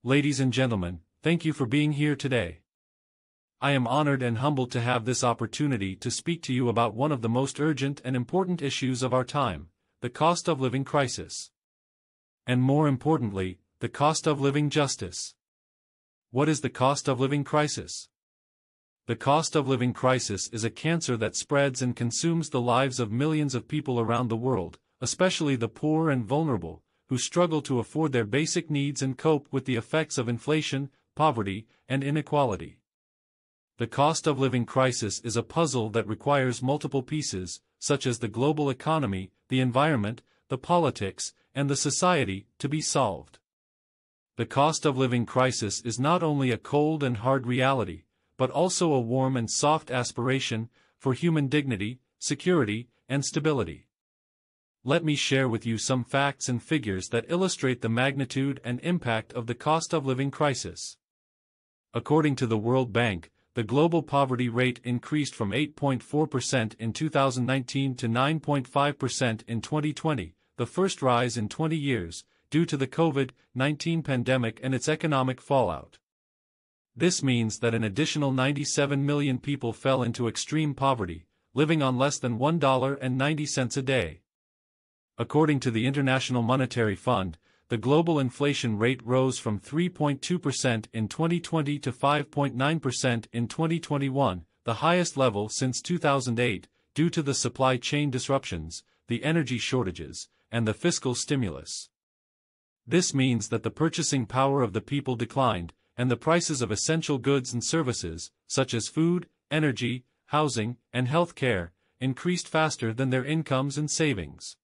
Ladies and gentlemen, thank you for being here today. I am honored and humbled to have this opportunity to speak to you about one of the most urgent and important issues of our time, the cost of living crisis. And more importantly, the cost of living justice. What is the cost of living crisis? The cost of living crisis is a cancer that spreads and consumes the lives of millions of people around the world, especially the poor and vulnerable, who struggle to afford their basic needs and cope with the effects of inflation, poverty, and inequality. The cost of living crisis is a puzzle that requires multiple pieces, such as the global economy, the environment, the politics, and the society, to be solved. The cost of living crisis is not only a cold and hard reality, but also a warm and soft aspiration for human dignity, security, and stability. Let me share with you some facts and figures that illustrate the magnitude and impact of the cost of living crisis. According to the World Bank, the global poverty rate increased from 8.4% in 2019 to 9.5% in 2020, the first rise in 20 years, due to the COVID-19 pandemic and its economic fallout. This means that an additional 97 million people fell into extreme poverty, living on less than $1.90 a day. According to the International Monetary Fund, the global inflation rate rose from 3.2% in 2020 to 5.9% in 2021, the highest level since 2008, due to the supply chain disruptions, the energy shortages, and the fiscal stimulus. This means that the purchasing power of the people declined, and the prices of essential goods and services, such as food, energy, housing, and health care, increased faster than their incomes and savings.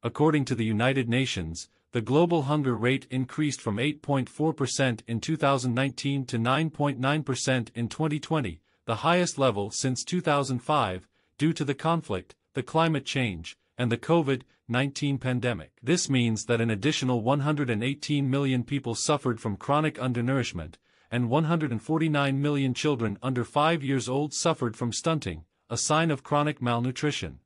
According to the United Nations, the global hunger rate increased from 8.4% in 2019 to 9.9% in 2020, the highest level since 2005, due to the conflict, the climate change, and the COVID-19 pandemic. This means that an additional 118 million people suffered from chronic undernourishment, and 149 million children under 5 years old suffered from stunting, a sign of chronic malnutrition.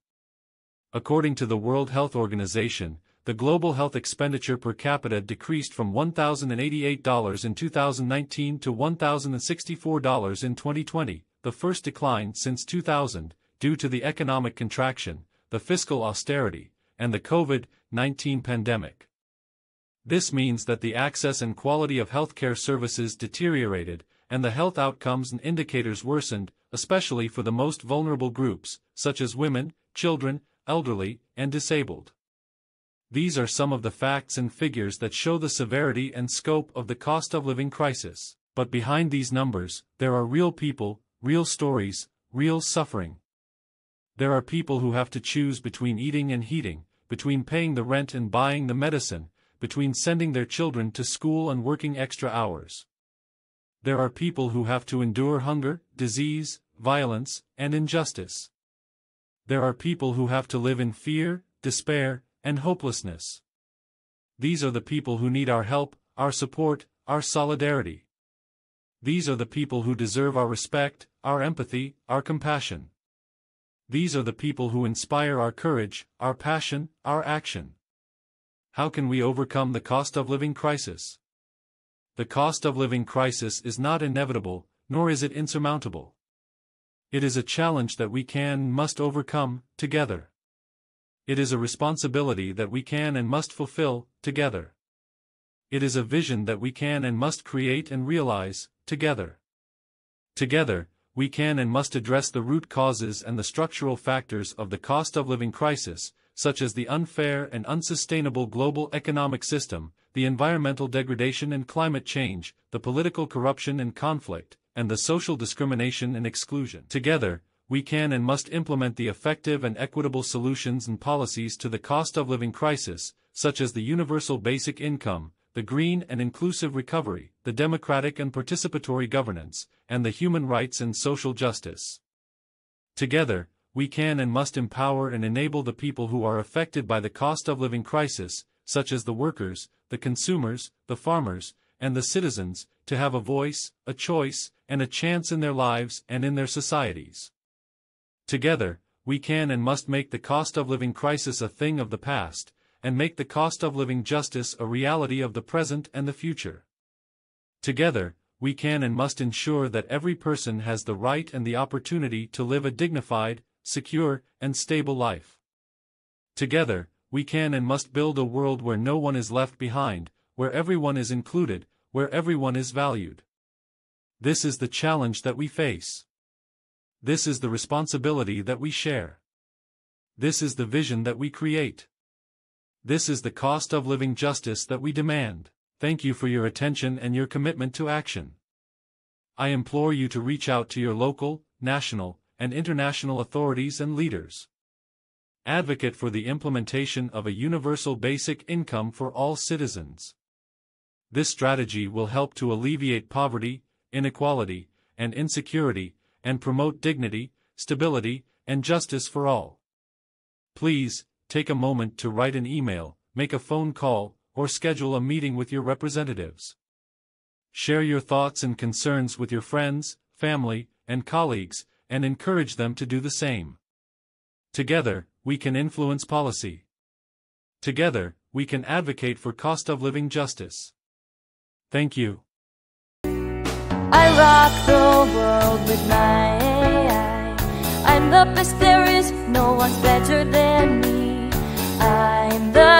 According to the World Health Organization, the global health expenditure per capita decreased from $1,088 in 2019 to $1,064 in 2020, the first decline since 2000, due to the economic contraction, the fiscal austerity, and the COVID-19 pandemic. This means that the access and quality of healthcare services deteriorated, and the health outcomes and indicators worsened, especially for the most vulnerable groups, such as women, children, elderly, and disabled. These are some of the facts and figures that show the severity and scope of the cost of living crisis. But behind these numbers, there are real people, real stories, real suffering. There are people who have to choose between eating and heating, between paying the rent and buying the medicine, between sending their children to school and working extra hours. There are people who have to endure hunger, disease, violence, and injustice. There are people who have to live in fear, despair, and hopelessness. These are the people who need our help, our support, our solidarity. These are the people who deserve our respect, our empathy, our compassion. These are the people who inspire our courage, our passion, our action. How can we overcome the cost of living crisis? The cost of living crisis is not inevitable, nor is it insurmountable. It is a challenge that we can and must overcome, together. It is a responsibility that we can and must fulfill, together. It is a vision that we can and must create and realize, together. Together, we can and must address the root causes and the structural factors of the cost of living crisis, such as the unfair and unsustainable global economic system, the environmental degradation and climate change, the political corruption and conflict, and the social discrimination and exclusion. Together, we can and must implement the effective and equitable solutions and policies to the cost of living crisis, such as the universal basic income, the green and inclusive recovery, the democratic and participatory governance, and the human rights and social justice. Together, we can and must empower and enable the people who are affected by the cost of living crisis, such as the workers, the consumers, the farmers, and the citizens, to have a voice, a choice, and a chance in their lives and in their societies. Together, we can and must make the cost of living crisis a thing of the past, and make the cost of living justice a reality of the present and the future. Together, we can and must ensure that every person has the right and the opportunity to live a dignified, secure, and stable life. Together, we can and must build a world where no one is left behind, where everyone is included, where everyone is valued. This is the challenge that we face. This is the responsibility that we share. This is the vision that we create. This is the cost of living justice that we demand. Thank you for your attention and your commitment to action. I implore you to reach out to your local, national, and international authorities and leaders. Advocate for the implementation of a universal basic income for all citizens. This strategy will help to alleviate poverty, inequality, and insecurity, and promote dignity, stability, and justice for all. Please, take a moment to write an email, make a phone call, or schedule a meeting with your representatives. Share your thoughts and concerns with your friends, family, and colleagues, and encourage them to do the same. Together, we can influence policy. Together, we can advocate for cost of living justice. Thank you. I rock the world with my AI. I'm the best there is, no one's better than me. I'm the